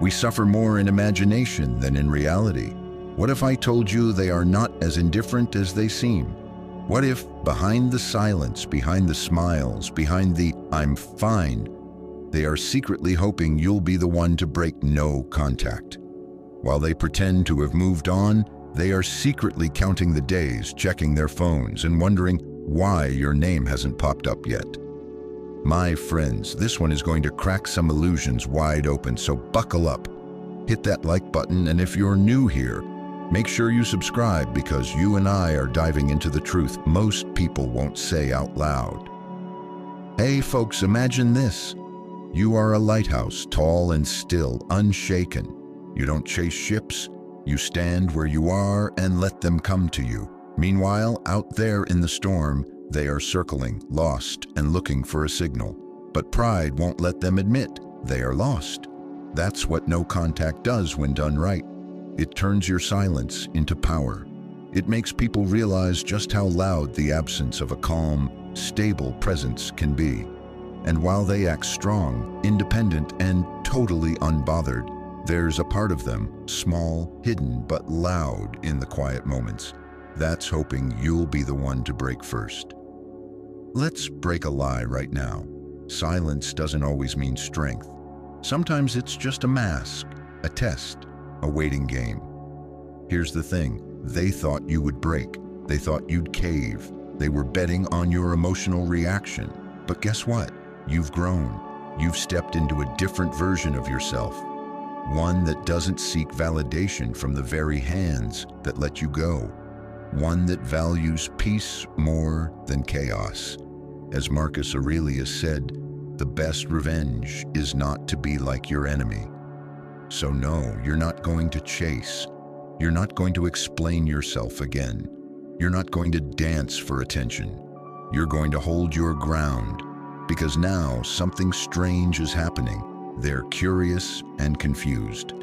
We suffer more in imagination than in reality. What if I told you they are not as indifferent as they seem? What if behind the silence, behind the smiles, behind the "I'm fine," they are secretly hoping you'll be the one to break no contact? While they pretend to have moved on, they are secretly counting the days, checking their phones, and wondering why your name hasn't popped up yet. My friends, this one is going to crack some illusions wide open, so buckle up. Hit that like button, and if you're new here, make sure you subscribe, because you and I are diving into the truth most people won't say out loud. Hey folks, imagine this. You are a lighthouse, tall and still, unshaken. You don't chase ships, you stand where you are and let them come to you. Meanwhile, out there in the storm, they are circling, lost, and looking for a signal. But pride won't let them admit they are lost. That's what no contact does when done right. It turns your silence into power. It makes people realize just how loud the absence of a calm, stable presence can be. And while they act strong, independent, and totally unbothered, there's a part of them, small, hidden, but loud in the quiet moments, that's hoping you'll be the one to break first. Let's break a lie right now. Silence doesn't always mean strength. Sometimes it's just a mask, a test, a waiting game. Here's the thing, they thought you would break. They thought you'd cave. They were betting on your emotional reaction. But guess what? You've grown. You've stepped into a different version of yourself. One that doesn't seek validation from the very hands that let you go. One that values peace more than chaos. As Marcus Aurelius said, the best revenge is not to be like your enemy. So no, you're not going to chase. You're not going to explain yourself again. You're not going to dance for attention. You're going to hold your ground, because now something strange is happening. They're curious and confused.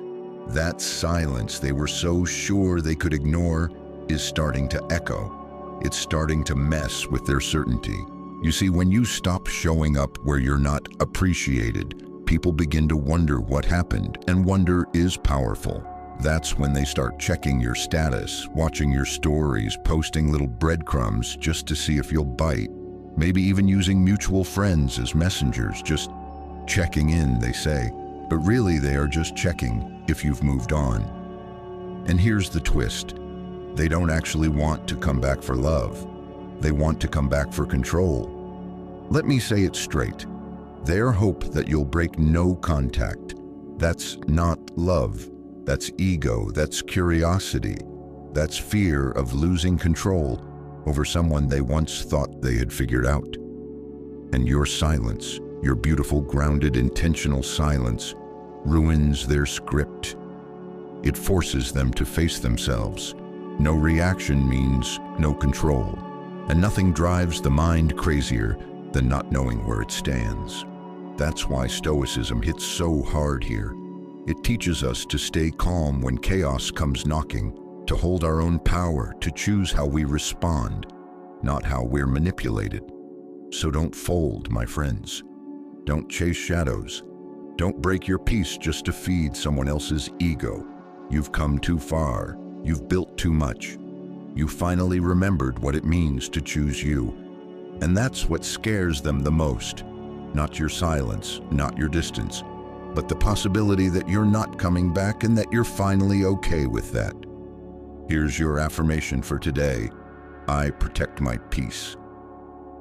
That silence they were so sure they could ignore is starting to echo. It's starting to mess with their certainty. You see, when you stop showing up where you're not appreciated, people begin to wonder what happened, and wonder is powerful. That's when they start checking your status, watching your stories, posting little breadcrumbs just to see if you'll bite. Maybe even using mutual friends as messengers, just checking in, they say. But really, they are just checking if you've moved on. And here's the twist. They don't actually want to come back for love. They want to come back for control. Let me say it straight. Their hope that you'll break no contact. That's not love. That's ego. That's curiosity. That's fear of losing control over someone they once thought they had figured out. And your silence, your beautiful, grounded, intentional silence, ruins their script. It forces them to face themselves. No reaction means no control. And nothing drives the mind crazier than not knowing where it stands. That's why Stoicism hits so hard here. It teaches us to stay calm when chaos comes knocking, to hold our own power, to choose how we respond, not how we're manipulated. So don't fold, my friends. Don't chase shadows. Don't break your peace just to feed someone else's ego. You've come too far. You've built too much. You finally remembered what it means to choose you. And that's what scares them the most. Not your silence, not your distance, but the possibility that you're not coming back and that you're finally okay with that. Here's your affirmation for today. I protect my peace.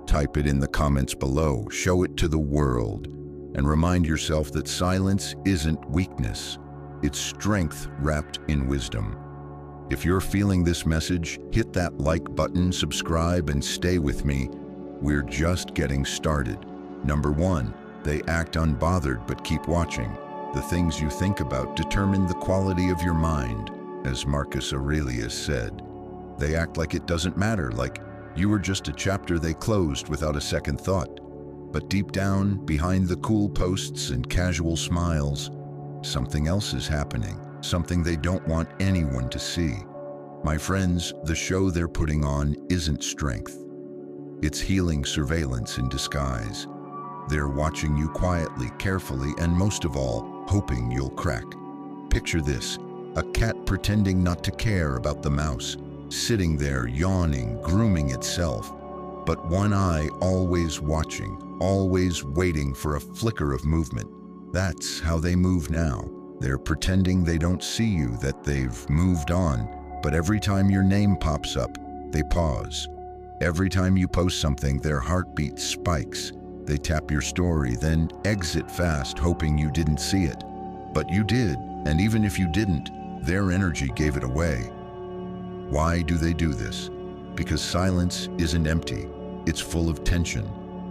Type it in the comments below, show it to the world, and remind yourself that silence isn't weakness. It's strength wrapped in wisdom. If you're feeling this message, hit that like button, subscribe, and stay with me. We're just getting started. Number 1, they act unbothered but keep watching. The things you think about determine the quality of your mind, as Marcus Aurelius said. They act like it doesn't matter, like you were just a chapter they closed without a second thought. But deep down, behind the cool posts and casual smiles, something else is happening, something they don't want anyone to see. My friends, the show they're putting on isn't strength. It's healing surveillance in disguise. They're watching you quietly, carefully, and most of all, hoping you'll crack. Picture this, a cat pretending not to care about the mouse, sitting there yawning, grooming itself, but one eye always watching, always waiting for a flicker of movement. That's how they move now. They're pretending they don't see you, that they've moved on, but every time your name pops up, they pause. Every time you post something, their heartbeat spikes. They tap your story, then exit fast, hoping you didn't see it. But you did, and even if you didn't, their energy gave it away. Why do they do this? Because silence isn't empty. It's full of tension,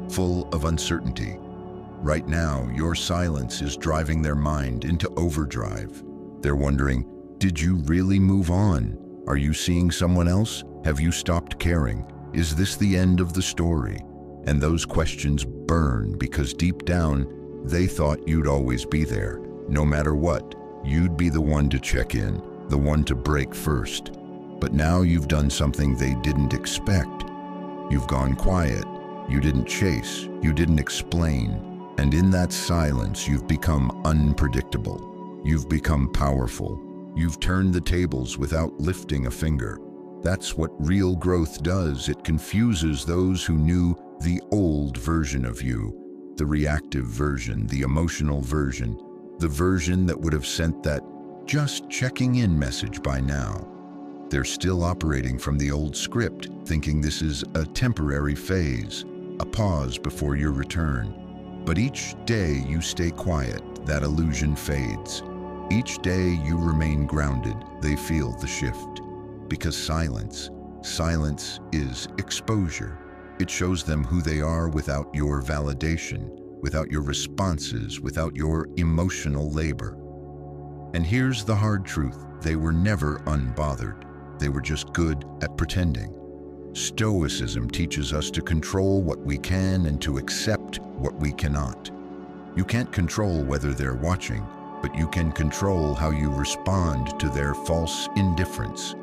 full of uncertainty. Right now, your silence is driving their mind into overdrive. They're wondering, did you really move on? Are you seeing someone else? Have you stopped caring? Is this the end of the story? And those questions burn because deep down, they thought you'd always be there. No matter what, you'd be the one to check in, the one to break first. But now you've done something they didn't expect. You've gone quiet. You didn't chase. You didn't explain. And in that silence, you've become unpredictable. You've become powerful. You've turned the tables without lifting a finger. That's what real growth does. It confuses those who knew the old version of you, the reactive version, the emotional version, the version that would have sent that just checking in message by now. They're still operating from the old script, thinking this is a temporary phase, a pause before your return. But each day you stay quiet, that illusion fades. Each day you remain grounded, they feel the shift. Because silence is exposure. It shows them who they are without your validation, without your responses, without your emotional labor. And here's the hard truth. They were never unbothered. They were just good at pretending. Stoicism teaches us to control what we can and to accept what we cannot. You can't control whether they're watching, but you can control how you respond to their false indifference.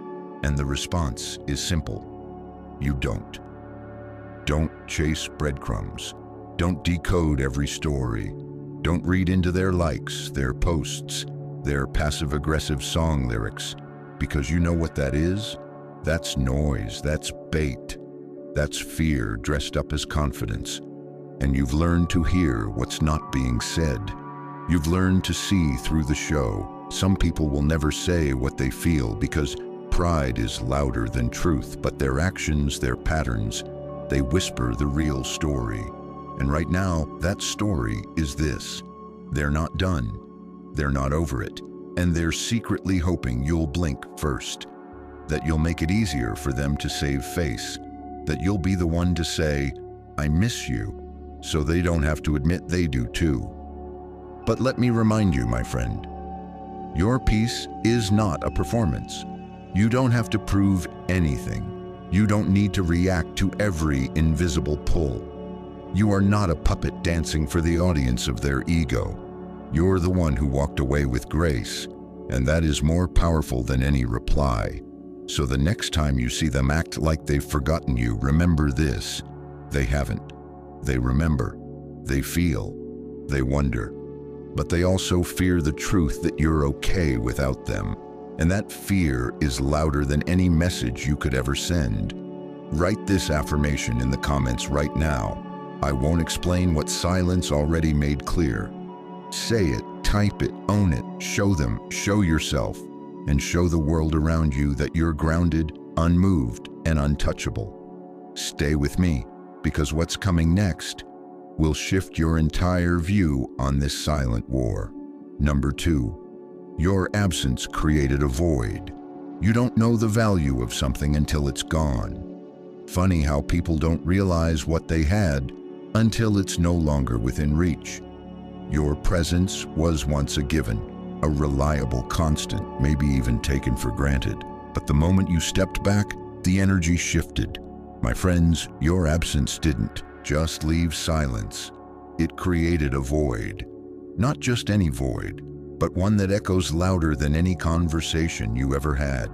And the response is simple. You don't. Don't chase breadcrumbs. Don't decode every story. Don't read into their likes, their posts, their passive-aggressive song lyrics. Because you know what that is? That's noise, that's bait. That's fear dressed up as confidence. And you've learned to hear what's not being said. You've learned to see through the show. Some people will never say what they feel because pride is louder than truth, but their actions, their patterns, they whisper the real story. And right now, that story is this. They're not done. They're not over it. And they're secretly hoping you'll blink first. That you'll make it easier for them to save face. That you'll be the one to say, I miss you, so they don't have to admit they do too. But let me remind you, my friend, your peace is not a performance. You don't have to prove anything. You don't need to react to every invisible pull. You are not a puppet dancing for the audience of their ego. You're the one who walked away with grace, and that is more powerful than any reply. So the next time you see them act like they've forgotten you, remember this. They haven't. They remember. They feel. They wonder. But they also fear the truth that you're okay without them. And that fear is louder than any message you could ever send. Write this affirmation in the comments right now. I won't explain what silence already made clear. Say it, type it, own it, show them, show yourself, and show the world around you that you're grounded, unmoved, and untouchable. Stay with me, because what's coming next will shift your entire view on this silent war. Number 2. Your absence created a void. You don't know the value of something until it's gone. Funny how people don't realize what they had until it's no longer within reach. Your presence was once a given, a reliable constant, maybe even taken for granted. But the moment you stepped back, the energy shifted. My friends, your absence didn't just leave silence. It created a void. Not just any void, but one that echoes louder than any conversation you ever had.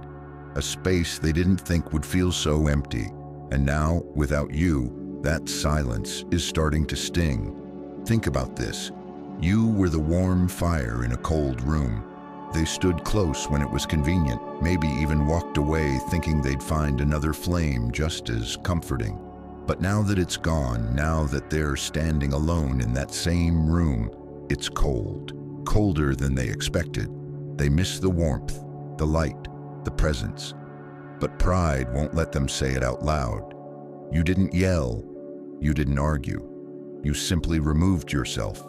A space they didn't think would feel so empty. And now, without you, that silence is starting to sting. Think about this. You were the warm fire in a cold room, the They stood close when it was convenient, maybe even walked away thinking they'd find another flame just as comforting. But now that it's gone, now that they're standing alone in that same room, it's cold, colder than they expected. They miss the warmth, the light, the presence. But pride won't let them say it out loud. You didn't yell, you didn't argue. You simply removed yourself.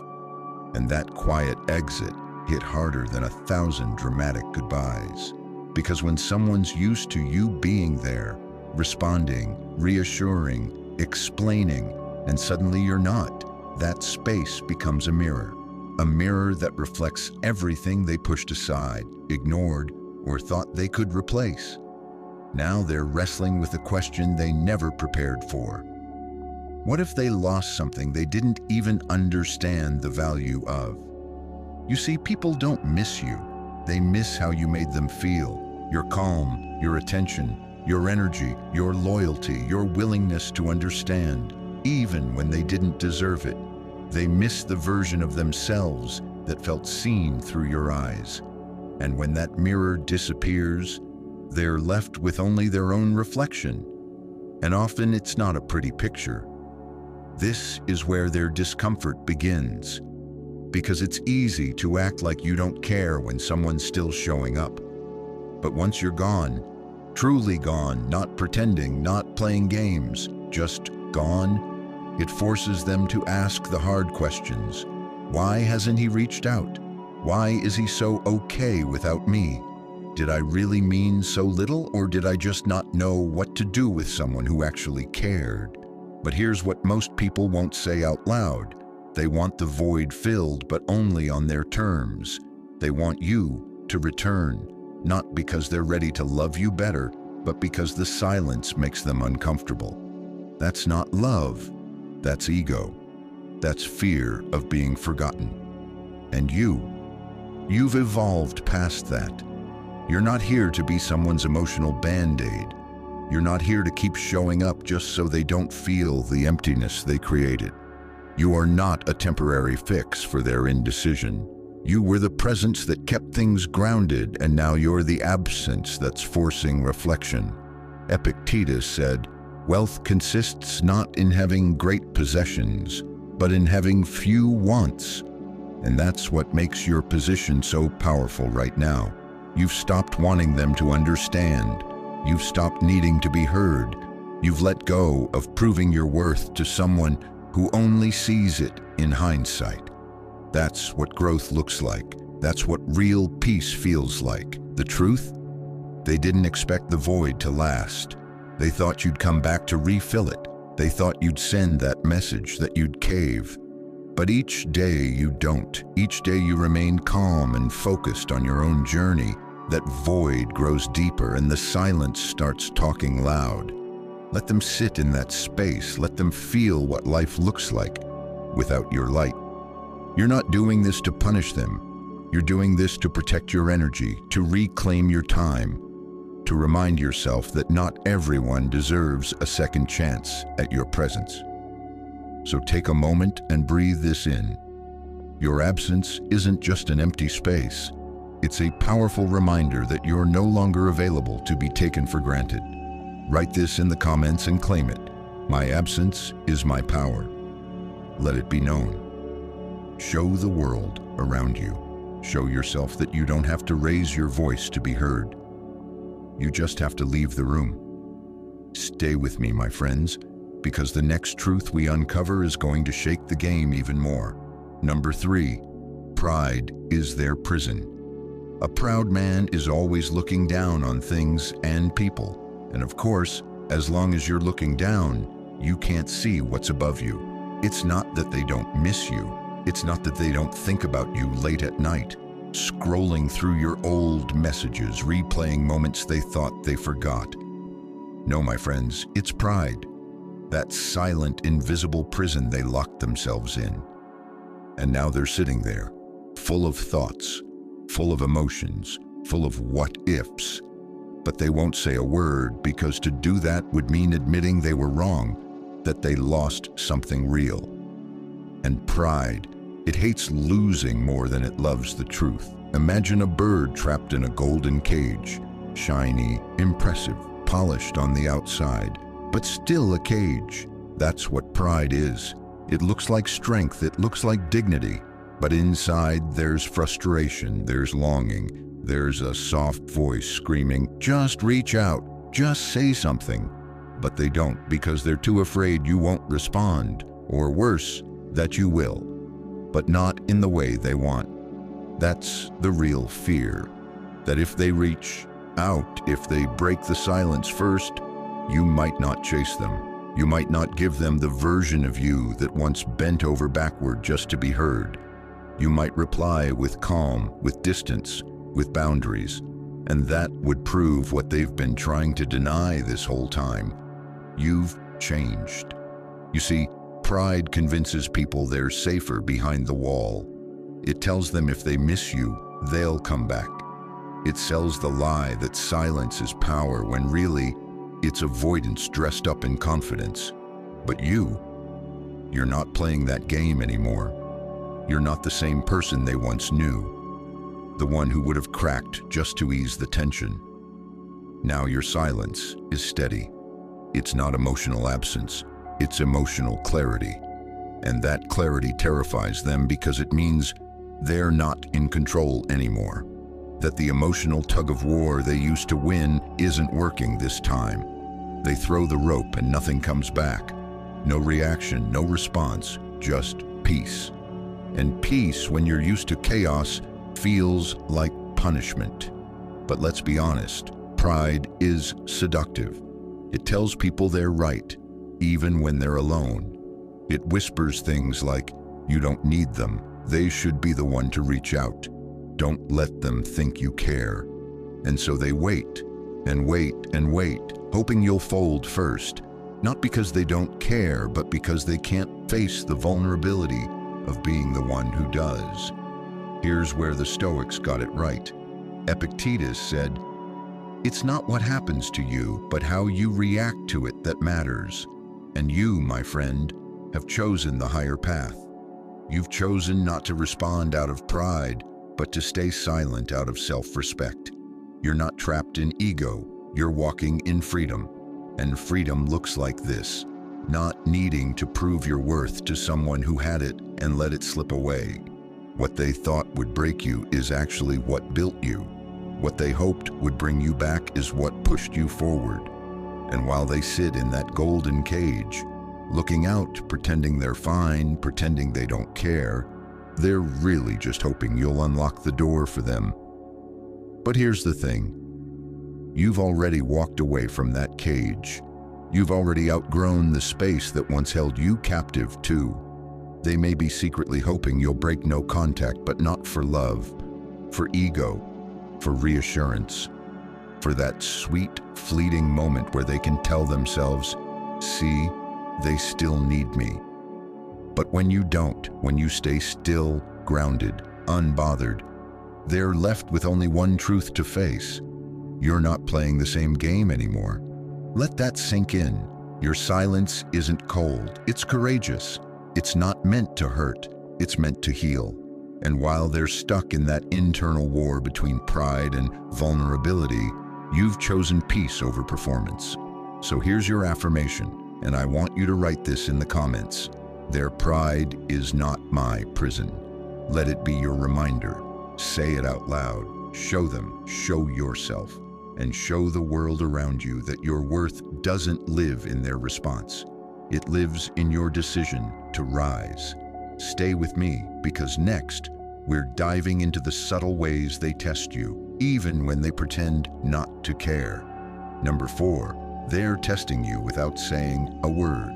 And that quiet exit hit harder than 1,000 dramatic goodbyes. Because when someone's used to you being there, responding, reassuring, explaining, and suddenly you're not, that space becomes a mirror that reflects everything they pushed aside, ignored, or thought they could replace. Now they're wrestling with a question they never prepared for. What if they lost something they didn't even understand the value of? You see, people don't miss you. They miss how you made them feel. Your calm, your attention, your energy, your loyalty, your willingness to understand, even when they didn't deserve it. They miss the version of themselves that felt seen through your eyes. And when that mirror disappears, they're left with only their own reflection. And often it's not a pretty picture. This is where their discomfort begins. Because it's easy to act like you don't care when someone's still showing up. But once you're gone, truly gone, not pretending, not playing games, just gone, it forces them to ask the hard questions. Why hasn't he reached out? Why is he so okay without me? Did I really mean so little, or did I just not know what to do with someone who actually cared? But here's what most people won't say out loud. They want the void filled, but only on their terms. They want you to return, not because they're ready to love you better, but because the silence makes them uncomfortable. That's not love. That's ego. That's fear of being forgotten. And you've evolved past that. You're not here to be someone's emotional band-aid. You're not here to keep showing up just so they don't feel the emptiness they created. You are not a temporary fix for their indecision. You were the presence that kept things grounded, and now you're the absence that's forcing reflection. Epictetus said, "Wealth consists not in having great possessions, but in having few wants." And that's what makes your position so powerful right now. You've stopped wanting them to understand. You've stopped needing to be heard. You've let go of proving your worth to someone who only sees it in hindsight. That's what growth looks like. That's what real peace feels like. The truth? They didn't expect the void to last. They thought you'd come back to refill it. They thought you'd send that message, that you'd cave. But each day you don't. Each day you remain calm and focused on your own journey. That void grows deeper and the silence starts talking loud. Let them sit in that space. Let them feel what life looks like without your light. You're not doing this to punish them. You're doing this to protect your energy, to reclaim your time, to remind yourself that not everyone deserves a second chance at your presence. So take a moment and breathe this in. Your absence isn't just an empty space. It's a powerful reminder that you're no longer available to be taken for granted. Write this in the comments and claim it. My absence is my power. Let it be known. Show the world around you. Show yourself that you don't have to raise your voice to be heard. You just have to leave the room. Stay with me, my friends, because the next truth we uncover is going to shake the game even more. Number 3, pride is their prison. A proud man is always looking down on things and people. And of course, as long as you're looking down, you can't see what's above you. It's not that they don't miss you. It's not that they don't think about you late at night, scrolling through your old messages, replaying moments they thought they forgot. No, my friends, it's pride. That silent, invisible prison they locked themselves in. And now they're sitting there, full of thoughts, full of emotions, full of what-ifs. But they won't say a word, because to do that would mean admitting they were wrong, that they lost something real. And pride, it hates losing more than it loves the truth. Imagine a bird trapped in a golden cage, shiny, impressive, polished on the outside, but still a cage. That's what pride is. It looks like strength, it looks like dignity, but inside there's frustration, there's longing, there's a soft voice screaming, just reach out, just say something. But they don't because they're too afraid you won't respond, or worse, that you will, but not in the way they want. That's the real fear, that if they reach out, if they break the silence first, you might not chase them. You might not give them the version of you that once bent over backward just to be heard. You might reply with calm, with distance, with boundaries, and that would prove what they've been trying to deny this whole time. You've changed. You see, pride convinces people they're safer behind the wall. It tells them if they miss you, they'll come back. It sells the lie that silence is power when really, it's avoidance dressed up in confidence. But you're not playing that game anymore. You're not the same person they once knew, the one who would have cracked just to ease the tension. Now your silence is steady. It's not emotional absence, it's emotional clarity. And that clarity terrifies them because it means they're not in control anymore. That the emotional tug-of-war they used to win isn't working this time. They throw the rope and nothing comes back. No reaction, no response, just peace. And peace, when you're used to chaos, feels like punishment. But let's be honest, pride is seductive. It tells people they're right, even when they're alone. It whispers things like, you don't need them, they should be the one to reach out. Don't let them think you care. And so they wait, and wait, and wait, hoping you'll fold first, not because they don't care, but because they can't face the vulnerability of being the one who does. Here's where the Stoics got it right. Epictetus said, "It's not what happens to you, but how you react to it that matters. And you, my friend, have chosen the higher path. You've chosen not to respond out of pride, but to stay silent out of self-respect. You're not trapped in ego, you're walking in freedom. And freedom looks like this, not needing to prove your worth to someone who had it and let it slip away. What they thought would break you is actually what built you. What they hoped would bring you back is what pushed you forward. And while they sit in that golden cage, looking out, pretending they're fine, pretending they don't care, they're really just hoping you'll unlock the door for them. But here's the thing. You've already walked away from that cage. You've already outgrown the space that once held you captive too. They may be secretly hoping you'll break no contact, but not for love, for ego, for reassurance, for that sweet, fleeting moment where they can tell themselves, see, they still need me. But when you don't, when you stay still, grounded, unbothered, they're left with only one truth to face. You're not playing the same game anymore. Let that sink in. Your silence isn't cold, it's courageous. It's not meant to hurt, it's meant to heal. And while they're stuck in that internal war between pride and vulnerability, you've chosen peace over performance. So here's your affirmation, and I want you to write this in the comments. Their pride is not my prison. Let it be your reminder. Say it out loud. Show them, show yourself, and show the world around you that your worth doesn't live in their response. It lives in your decision to rise. Stay with me, because next, we're diving into the subtle ways they test you, even when they pretend not to care. Number 4, they're testing you without saying a word.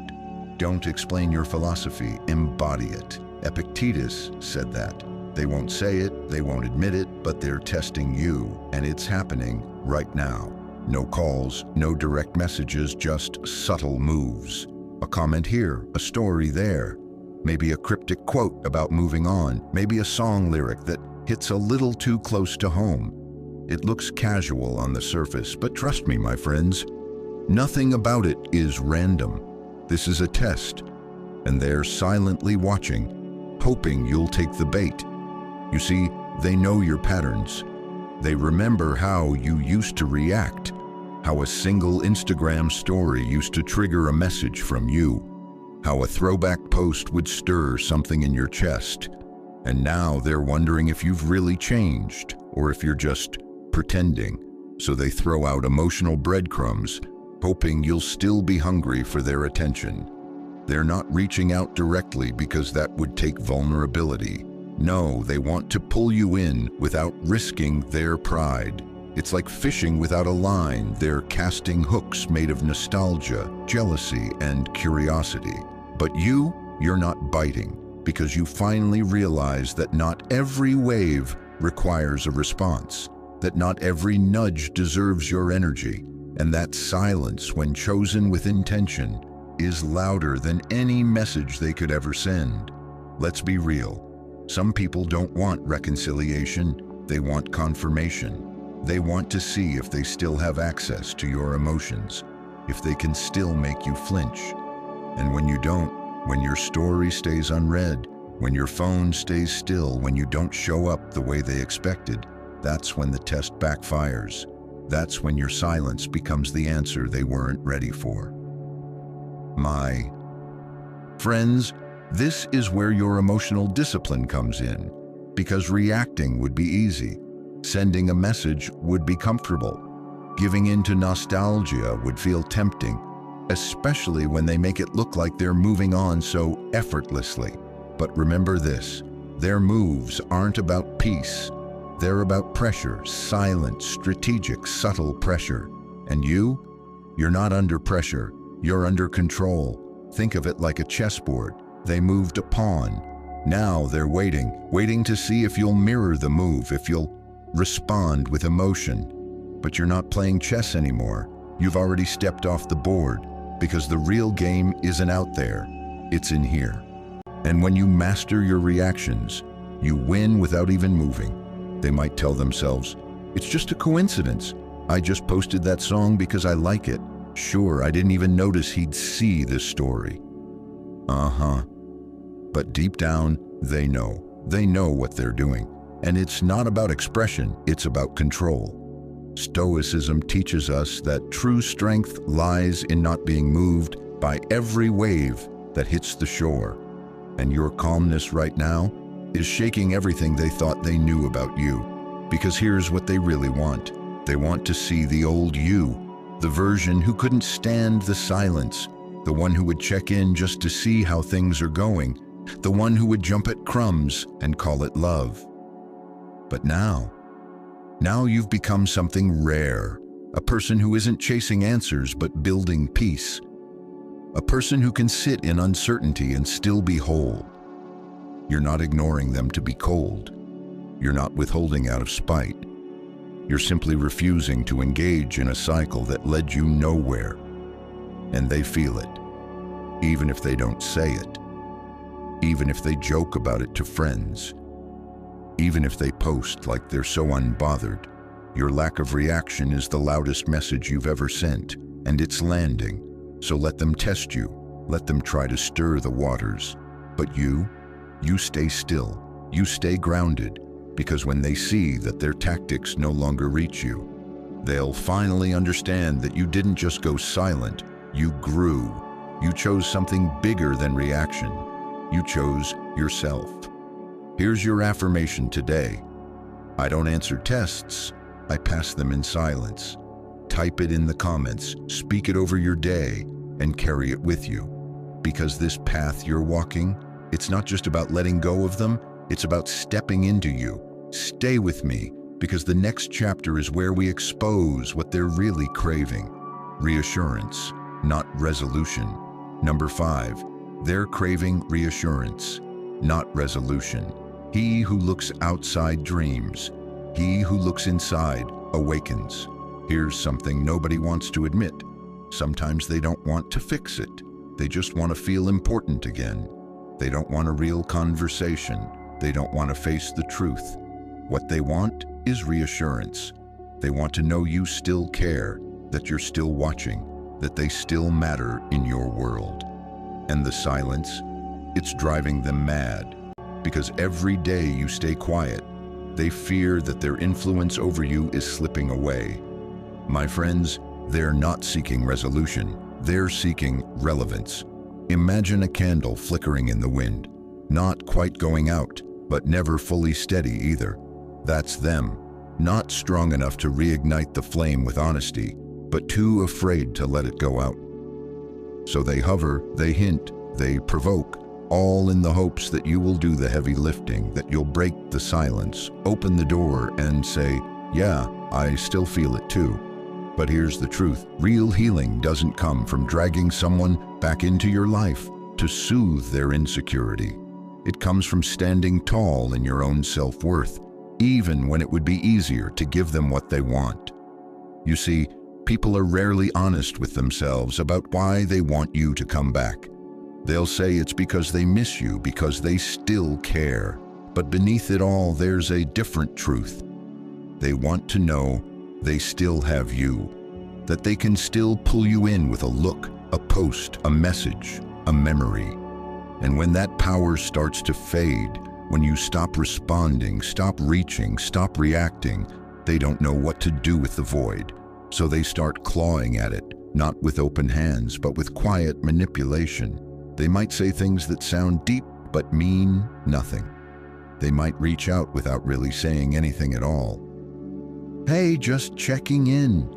Don't explain your philosophy, embody it. Epictetus said that. They won't say it, they won't admit it, but they're testing you, and it's happening right now. No calls, no direct messages, just subtle moves. A comment here, a story there. Maybe a cryptic quote about moving on, maybe a song lyric that hits a little too close to home. It looks casual on the surface, but trust me, my friends, nothing about it is random. This is a test, and they're silently watching, hoping you'll take the bait. You see, They know your patterns. They remember how you used to react, how a single Instagram story used to trigger a message from you, how a throwback post would stir something in your chest. And now they're wondering if you've really changed or if you're just pretending. So they throw out emotional breadcrumbs, hoping you'll still be hungry for their attention. They're not reaching out directly because that would take vulnerability. No, they want to pull you in without risking their pride. It's like fishing without a line. They're casting hooks made of nostalgia, jealousy, and curiosity. But you're not biting, because you finally realize that not every wave requires a response, that not every nudge deserves your energy, and that silence, when chosen with intention, is louder than any message they could ever send. Let's be real. Some people don't want reconciliation, they want confirmation. They want to see if they still have access to your emotions, if they can still make you flinch. And when you don't, when your story stays unread, when your phone stays still, when you don't show up the way they expected, that's when the test backfires. That's when your silence becomes the answer they weren't ready for. My friends, this is where your emotional discipline comes in, because reacting would be easy. Sending a message would be comfortable. Giving in to nostalgia would feel tempting, especially when they make it look like they're moving on so effortlessly. But remember this, their moves aren't about peace. They're about pressure, silent, strategic, subtle pressure. And you're not under pressure, you're under control. Think of it like a chessboard. They moved a pawn. Now they're waiting to see if you'll mirror the move, if you'll respond with emotion. But you're not playing chess anymore. You've already stepped off the board, because the real game isn't out there, it's in here. And when you master your reactions, you win without even moving. They might tell themselves, it's just a coincidence. I just posted that song because I like it. Sure, I didn't even notice he'd see this story. But deep down, they know. They know what they're doing. And it's not about expression, it's about control. Stoicism teaches us that true strength lies in not being moved by every wave that hits the shore. And your calmness right now is shaking everything they thought they knew about you. Because here's what they really want. They want to see the old you, the version who couldn't stand the silence, the one who would check in just to see how things are going, the one who would jump at crumbs and call it love. But now you've become something rare, a person who isn't chasing answers but building peace, a person who can sit in uncertainty and still be whole. You're not ignoring them to be cold. You're not withholding out of spite. You're simply refusing to engage in a cycle that led you nowhere. And they feel it, even if they don't say it, even if they joke about it to friends, even if they post like they're so unbothered. Your lack of reaction is the loudest message you've ever sent, and it's landing. So let them test you. Let them try to stir the waters. But you stay still. You stay grounded, because when they see that their tactics no longer reach you, they'll finally understand that you didn't just go silent, you grew. You chose something bigger than reaction. You chose yourself. Here's your affirmation today. I don't answer tests, I pass them in silence. Type it in the comments, speak it over your day, and carry it with you. Because this path you're walking, it's not just about letting go of them, it's about stepping into you. Stay with me, because the next chapter is where we expose what they're really craving. Reassurance, not resolution. Number 5, they're craving reassurance, not resolution. He who looks outside dreams. He who looks inside awakens. Here's something nobody wants to admit. Sometimes they don't want to fix it. They just want to feel important again. They don't want a real conversation. They don't want to face the truth. What they want is reassurance. They want to know you still care, that you're still watching, that they still matter in your world. And the silence, it's driving them mad. Because every day you stay quiet, They fear that their influence over you is slipping away. My friends, they're not seeking resolution. They're seeking relevance. Imagine a candle flickering in the wind, not quite going out, but never fully steady either. That's them, not strong enough to reignite the flame with honesty, but too afraid to let it go out. So they hover, they hint, they provoke, all in the hopes that you will do the heavy lifting, that you'll break the silence, open the door and say, "Yeah, I still feel it too." But here's the truth. Real healing doesn't come from dragging someone back into your life to soothe their insecurity. It comes from standing tall in your own self-worth, even when it would be easier to give them what they want. You see, people are rarely honest with themselves about why they want you to come back. They'll say it's because they miss you, because they still care. But beneath it all, there's a different truth. They want to know they still have you, that they can still pull you in with a look, a post, a message, a memory. And when that power starts to fade, when you stop responding, stop reaching, stop reacting, they don't know what to do with the void. So they start clawing at it, not with open hands, but with quiet manipulation. They might say things that sound deep, but mean nothing. They might reach out without really saying anything at all. "Hey, just checking in."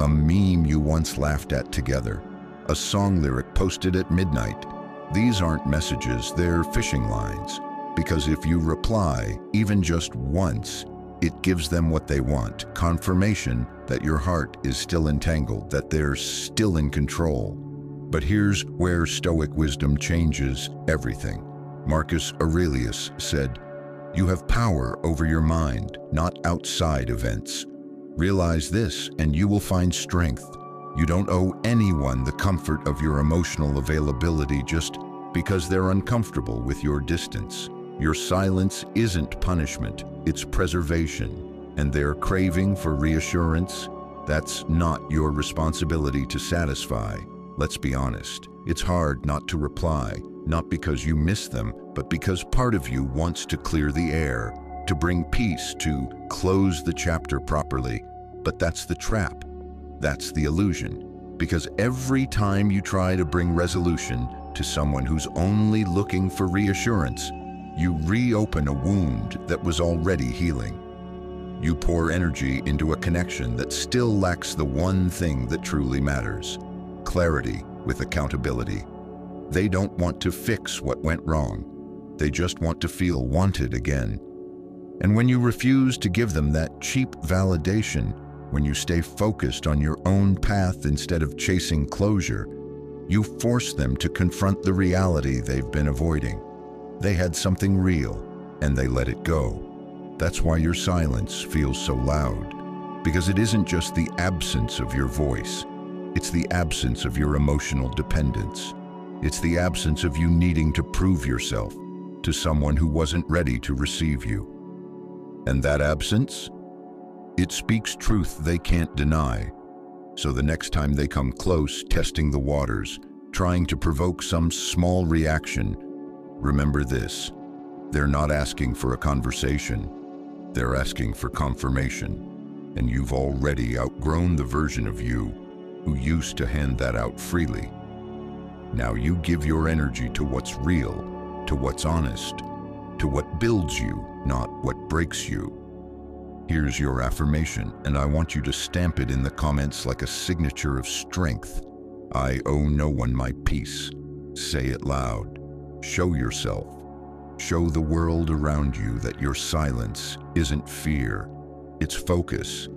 A meme you once laughed at together. A song lyric posted at midnight. These aren't messages, they're fishing lines. Because if you reply, even just once, it gives them what they want, confirmation that your heart is still entangled, that they're still in control. But here's where Stoic wisdom changes everything. Marcus Aurelius said, "You have power over your mind, not outside events. Realize this, and you will find strength. You don't owe anyone the comfort of your emotional availability just because they're uncomfortable with your distance. Your silence isn't punishment, it's preservation. And their craving for reassurance, that's not your responsibility to satisfy. Let's be honest, it's hard not to reply, not because you miss them, but because part of you wants to clear the air, to bring peace, to close the chapter properly. But that's the trap. That's the illusion. Because every time you try to bring resolution to someone who's only looking for reassurance, you reopen a wound that was already healing. You pour energy into a connection that still lacks the one thing that truly matters: clarity with accountability. They don't want to fix what went wrong. They just want to feel wanted again. And when you refuse to give them that cheap validation, when you stay focused on your own path instead of chasing closure, you force them to confront the reality they've been avoiding. They had something real, and they let it go. That's why your silence feels so loud, because it isn't just the absence of your voice. It's the absence of your emotional dependence. It's the absence of you needing to prove yourself to someone who wasn't ready to receive you. And that absence? It speaks truth they can't deny. So the next time they come close, testing the waters, trying to provoke some small reaction, remember this: they're not asking for a conversation. They're asking for confirmation. And you've already outgrown the version of you who used to hand that out freely. Now you give your energy to what's real, to what's honest, to what builds you, not what breaks you. Here's your affirmation, and I want you to stamp it in the comments like a signature of strength. I owe no one my peace. Say it loud. Show yourself. Show the world around you that your silence isn't fear, it's focus.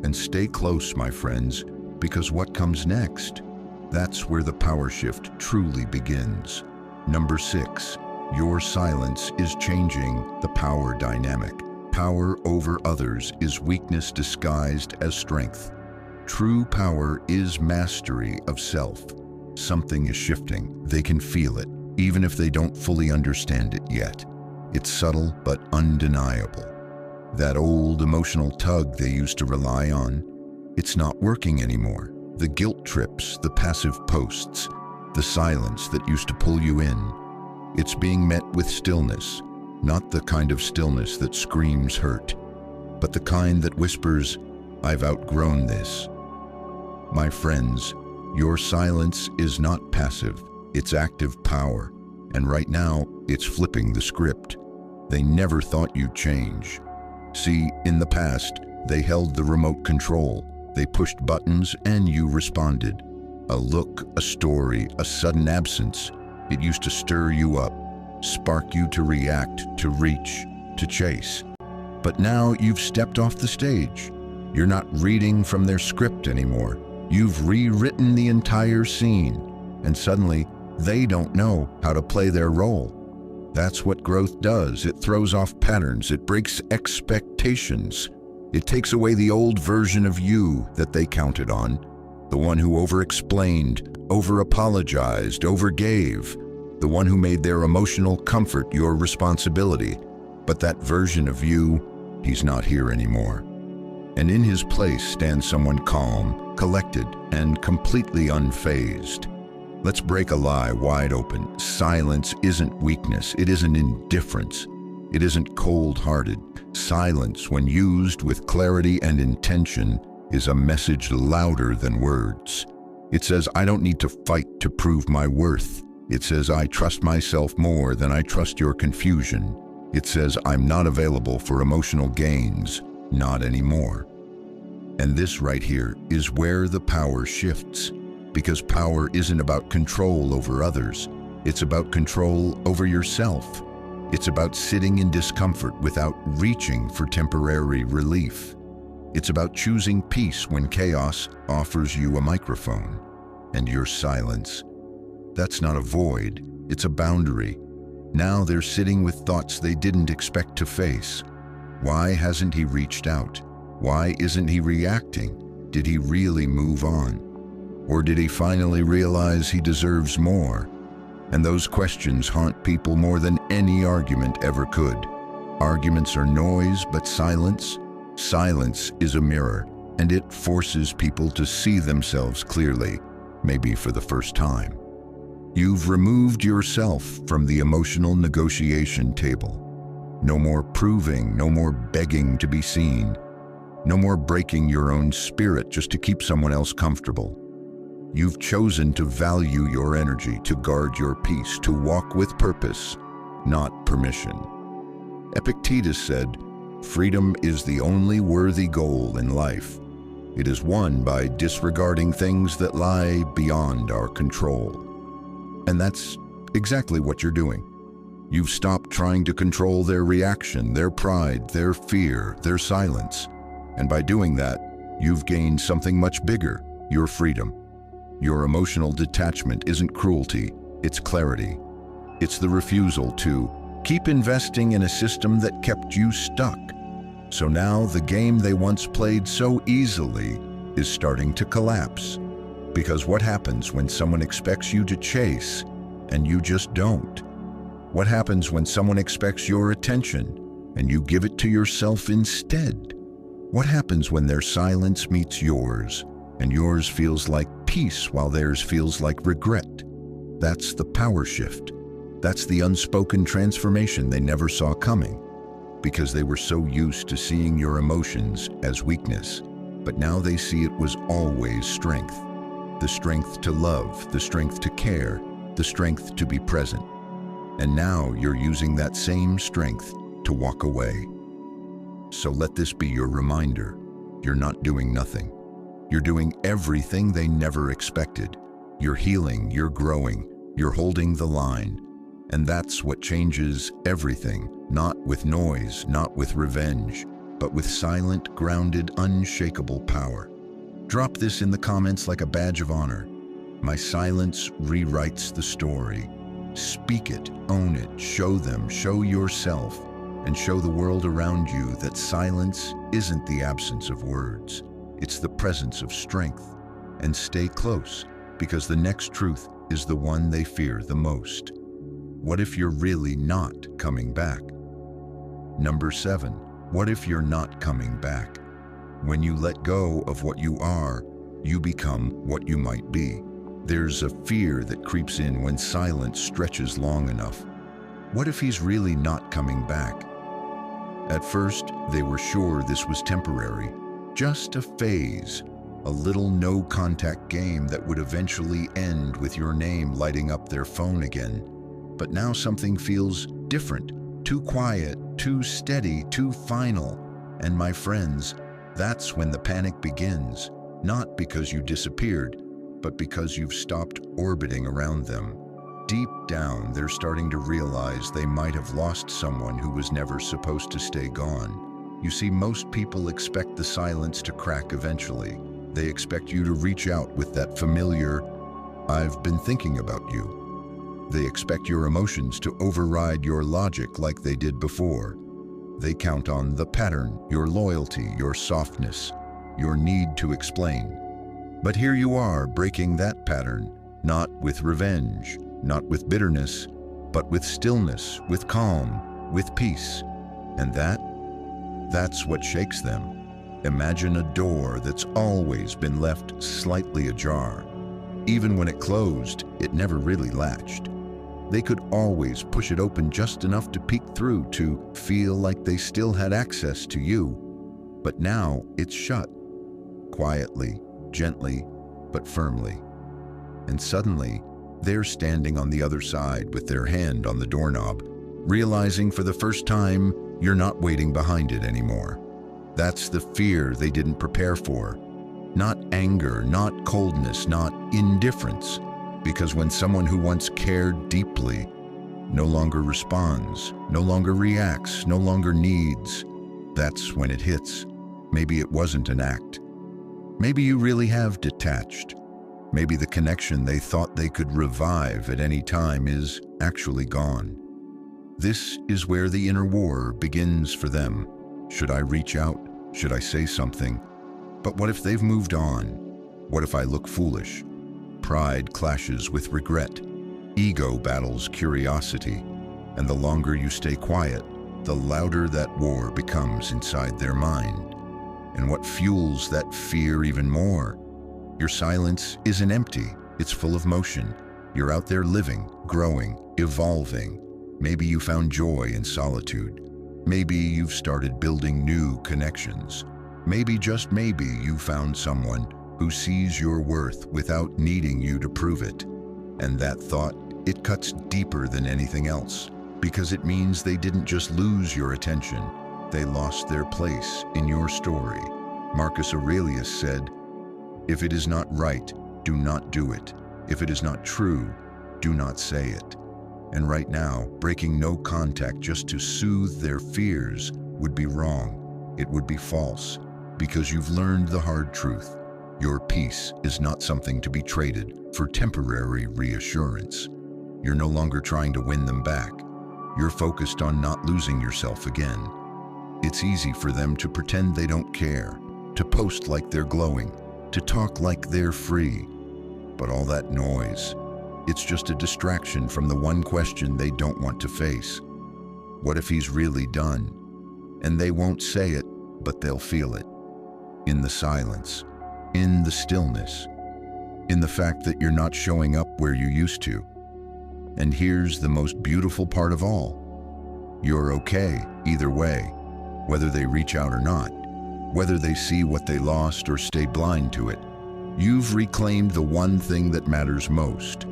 And stay close, my friends, because what comes next? That's where the power shift truly begins. Number 6, your silence is changing the power dynamic. Power over others is weakness disguised as strength. True power is mastery of self. Something is shifting. They can feel it, even if they don't fully understand it yet. It's subtle but undeniable. That old emotional tug they used to rely on, it's not working anymore. The guilt trips, the passive posts, the silence that used to pull you in, it's being met with stillness. Not the kind of stillness that screams hurt, but the kind that whispers, "I've outgrown this." My friends, your silence is not passive, it's active power, and right now it's flipping the script. They never thought you'd change. See, in the past, they held the remote control. They pushed buttons and you responded. A look, a story, a sudden absence. It used to stir you up, spark you to react, to reach, to chase. But now you've stepped off the stage. You're not reading from their script anymore. You've rewritten the entire scene, and suddenly they don't know how to play their role. That's what growth does. It throws off patterns. It breaks expectations. It takes away the old version of you that they counted on, the one who over-explained, over-apologized, overgave, the one who made their emotional comfort your responsibility. But that version of you, he's not here anymore. And in his place stands someone calm, collected, and completely unfazed. Let's break a lie wide open. Silence isn't weakness. It isn't indifference. It isn't cold-hearted. Silence, when used with clarity and intention, is a message louder than words. It says, I don't need to fight to prove my worth. It says, I trust myself more than I trust your confusion. It says, I'm not available for emotional gains, not anymore. And this right here is where the power shifts. Because power isn't about control over others. It's about control over yourself. It's about sitting in discomfort without reaching for temporary relief. It's about choosing peace when chaos offers you a microphone. And your silence, that's not a void, it's a boundary. Now they're sitting with thoughts they didn't expect to face. Why hasn't he reached out? Why isn't he reacting? Did he really move on? Or did he finally realize he deserves more? And those questions haunt people more than any argument ever could. Arguments are noise, but silence is a mirror, and it forces people to see themselves clearly, maybe for the first time. You've removed yourself from the emotional negotiation table. No more proving, no more begging to be seen. No more breaking your own spirit just to keep someone else comfortable. You've chosen to value your energy, to guard your peace, to walk with purpose, not permission. Epictetus said, freedom is the only worthy goal in life. It is won by disregarding things that lie beyond our control. And that's exactly what you're doing. You've stopped trying to control their reaction, their pride, their fear, their silence. And by doing that, you've gained something much bigger, your freedom. Your emotional detachment isn't cruelty, it's clarity. It's the refusal to keep investing in a system that kept you stuck. So now the game they once played so easily is starting to collapse. Because what happens when someone expects you to chase and you just don't? What happens when someone expects your attention and you give it to yourself instead? What happens when their silence meets yours and yours feels like peace while theirs feels like regret? That's the power shift. That's the unspoken transformation they never saw coming, because they were so used to seeing your emotions as weakness. But now they see it was always strength. The strength to love, the strength to care, the strength to be present. And now you're using that same strength to walk away. So let this be your reminder. You're not doing nothing. You're doing everything they never expected. You're healing, you're growing, you're holding the line. And that's what changes everything, not with noise, not with revenge, but with silent, grounded, unshakable power. Drop this in the comments like a badge of honor. My silence rewrites the story. Speak it, own it, show them, show yourself, and show the world around you that silence isn't the absence of words. It's the presence of strength. And stay close, because the next truth is the one they fear the most. What if you're really not coming back? Number 7, what if you're not coming back? When you let go of what you are, you become what you might be. There's a fear that creeps in when silence stretches long enough. What if he's really not coming back? At first, they were sure this was temporary, just a phase, a little no-contact game that would eventually end with your name lighting up their phone again. But now something feels different, too quiet, too steady, too final. And my friends, that's when the panic begins, not because you disappeared, but because you've stopped orbiting around them. Deep down, they're starting to realize they might have lost someone who was never supposed to stay gone. You see, most people expect the silence to crack eventually. They expect you to reach out with that familiar, "I've been thinking about you." They expect your emotions to override your logic like they did before. They count on the pattern, your loyalty, your softness, your need to explain. But here you are, breaking that pattern, not with revenge, not with bitterness, but with stillness, with calm, with peace. And that's what shakes them. Imagine a door that's always been left slightly ajar. Even when it closed, it never really latched. They could always push it open just enough to peek through, to feel like they still had access to you. But now it's shut, quietly, gently, but firmly. And suddenly, they're standing on the other side with their hand on the doorknob, realizing for the first time you're not waiting behind it anymore. That's the fear they didn't prepare for. Not anger, not coldness, not indifference. Because when someone who once cared deeply no longer responds, no longer reacts, no longer needs, that's when it hits. Maybe it wasn't an act. Maybe you really have detached. Maybe the connection they thought they could revive at any time is actually gone. This is where the inner war begins for them. Should I reach out? Should I say something? But what if they've moved on? What if I look foolish? Pride clashes with regret. Ego battles curiosity. And the longer you stay quiet, the louder that war becomes inside their mind. And what fuels that fear even more? Your silence isn't empty. It's full of motion. You're out there living, growing, evolving. Maybe you found joy in solitude. Maybe you've started building new connections. Maybe, just maybe, you found someone who sees your worth without needing you to prove it. And that thought, it cuts deeper than anything else, because it means they didn't just lose your attention, they lost their place in your story. Marcus Aurelius said, "If it is not right, do not do it. If it is not true, do not say it." And right now, breaking no contact just to soothe their fears would be wrong. It would be false, because you've learned the hard truth. Your peace is not something to be traded for temporary reassurance. You're no longer trying to win them back. You're focused on not losing yourself again. It's easy for them to pretend they don't care, to post like they're glowing, to talk like they're free. But all that noise, it's just a distraction from the one question they don't want to face. What if he's really done? And they won't say it, but they'll feel it. In the silence, in the stillness, in the fact that you're not showing up where you used to. And here's the most beautiful part of all. You're okay either way, whether they reach out or not, whether they see what they lost or stay blind to it. You've reclaimed the one thing that matters most,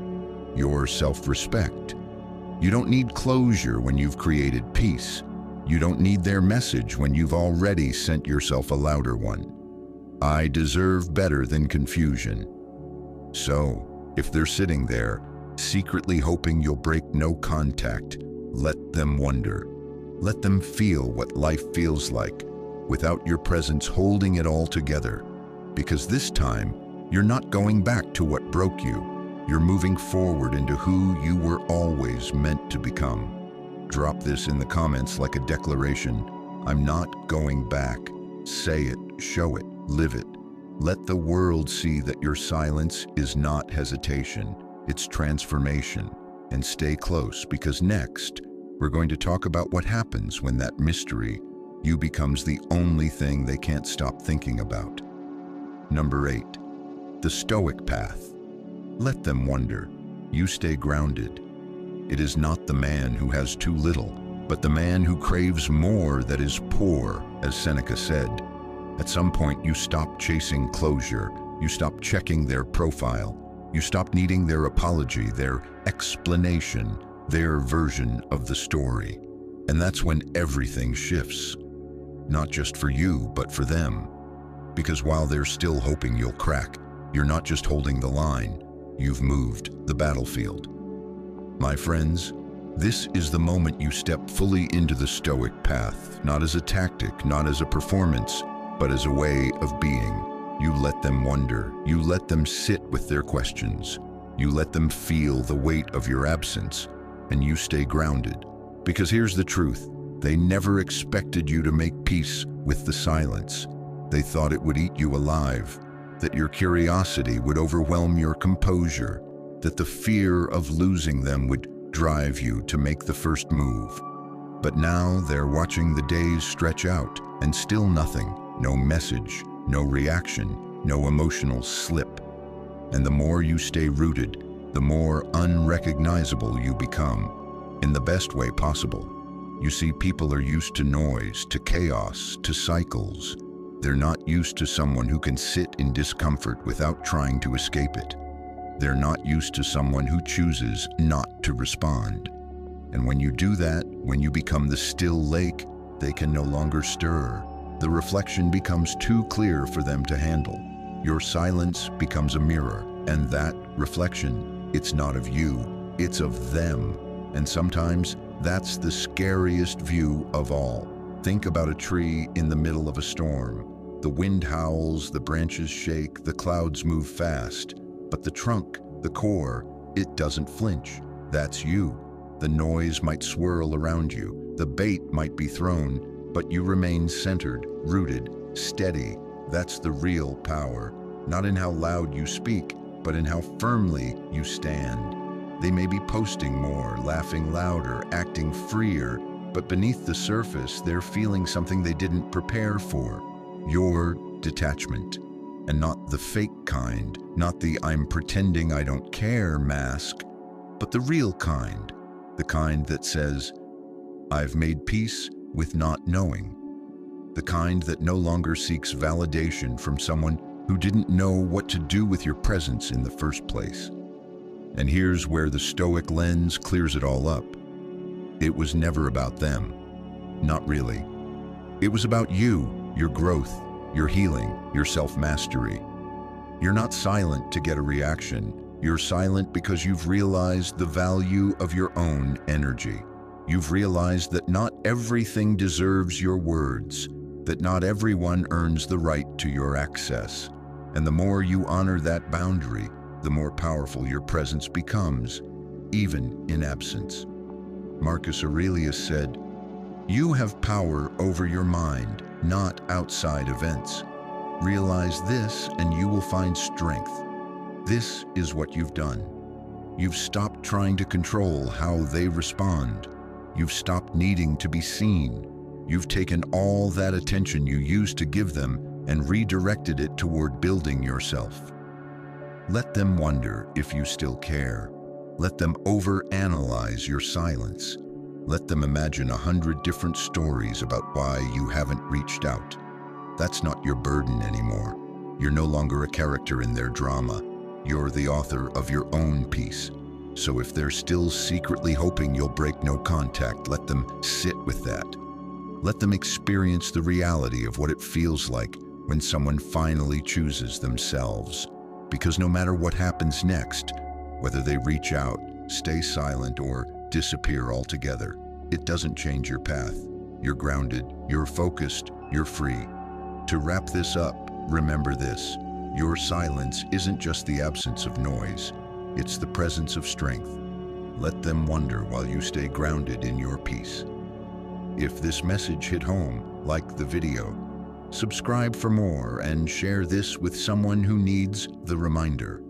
your self-respect. You don't need closure when you've created peace. You don't need their message when you've already sent yourself a louder one. I deserve better than confusion. So, if they're sitting there, secretly hoping you'll break no contact, let them wonder. Let them feel what life feels like, without your presence holding it all together. Because this time, you're not going back to what broke you. You're moving forward into who you were always meant to become. Drop this in the comments like a declaration. I'm not going back. Say it, show it, live it. Let the world see that your silence is not hesitation, it's transformation. And stay close, because next, we're going to talk about what happens when that mystery, you, becomes the only thing they can't stop thinking about. Number 8, the Stoic path. Let them wonder. You stay grounded. It is not the man who has too little, but the man who craves more that is poor, as Seneca said. At some point, you stop chasing closure. You stop checking their profile. You stop needing their apology, their explanation, their version of the story. And that's when everything shifts. Not just for you, but for them. Because while they're still hoping you'll crack, you're not just holding the line, you've moved the battlefield. My friends, this is the moment you step fully into the Stoic path, not as a tactic, not as a performance, but as a way of being. You let them wonder, you let them sit with their questions, you let them feel the weight of your absence, and you stay grounded. Because here's the truth, they never expected you to make peace with the silence. They thought it would eat you alive, that your curiosity would overwhelm your composure, that the fear of losing them would drive you to make the first move. But now they're watching the days stretch out, and still nothing, no message, no reaction, no emotional slip. And the more you stay rooted, the more unrecognizable you become, in the best way possible. You see, people are used to noise, to chaos, to cycles. They're not used to someone who can sit in discomfort without trying to escape it. They're not used to someone who chooses not to respond. And when you do that, when you become the still lake, they can no longer stir. The reflection becomes too clear for them to handle. Your silence becomes a mirror, and that reflection, it's not of you, it's of them. And sometimes that's the scariest view of all. Think about a tree in the middle of a storm. The wind howls, the branches shake, the clouds move fast. But the trunk, the core, it doesn't flinch. That's you. The noise might swirl around you, the bait might be thrown, but you remain centered, rooted, steady. That's the real power. Not in how loud you speak, but in how firmly you stand. They may be posting more, laughing louder, acting freer, but beneath the surface, they're feeling something they didn't prepare for. Your detachment. And not the fake kind, not the "I'm pretending I don't care" mask, but the real kind. The kind that says, "I've made peace with not knowing." The kind that no longer seeks validation from someone who didn't know what to do with your presence in the first place. And here's where the Stoic lens clears it all up. It was never about them. Not really. It was about you, your growth, your healing, your self-mastery. You're not silent to get a reaction. You're silent because you've realized the value of your own energy. You've realized that not everything deserves your words, that not everyone earns the right to your access. And the more you honor that boundary, the more powerful your presence becomes, even in absence. Marcus Aurelius said, "You have power over your mind, not outside events. Realize this and you will find strength." This is what you've done. You've stopped trying to control how they respond. You've stopped needing to be seen. You've taken all that attention you used to give them and redirected it toward building yourself. Let them wonder if you still care. Let them overanalyze your silence. Let them imagine 100 different stories about why you haven't reached out. That's not your burden anymore. You're no longer a character in their drama. You're the author of your own piece. So if they're still secretly hoping you'll break no contact, let them sit with that. Let them experience the reality of what it feels like when someone finally chooses themselves. Because no matter what happens next, whether they reach out, stay silent, or disappear altogether, it doesn't change your path. You're grounded, you're focused, you're free. To wrap this up, remember this. Your silence isn't just the absence of noise. It's the presence of strength. Let them wonder while you stay grounded in your peace. If this message hit home, like the video, subscribe for more and share this with someone who needs the reminder.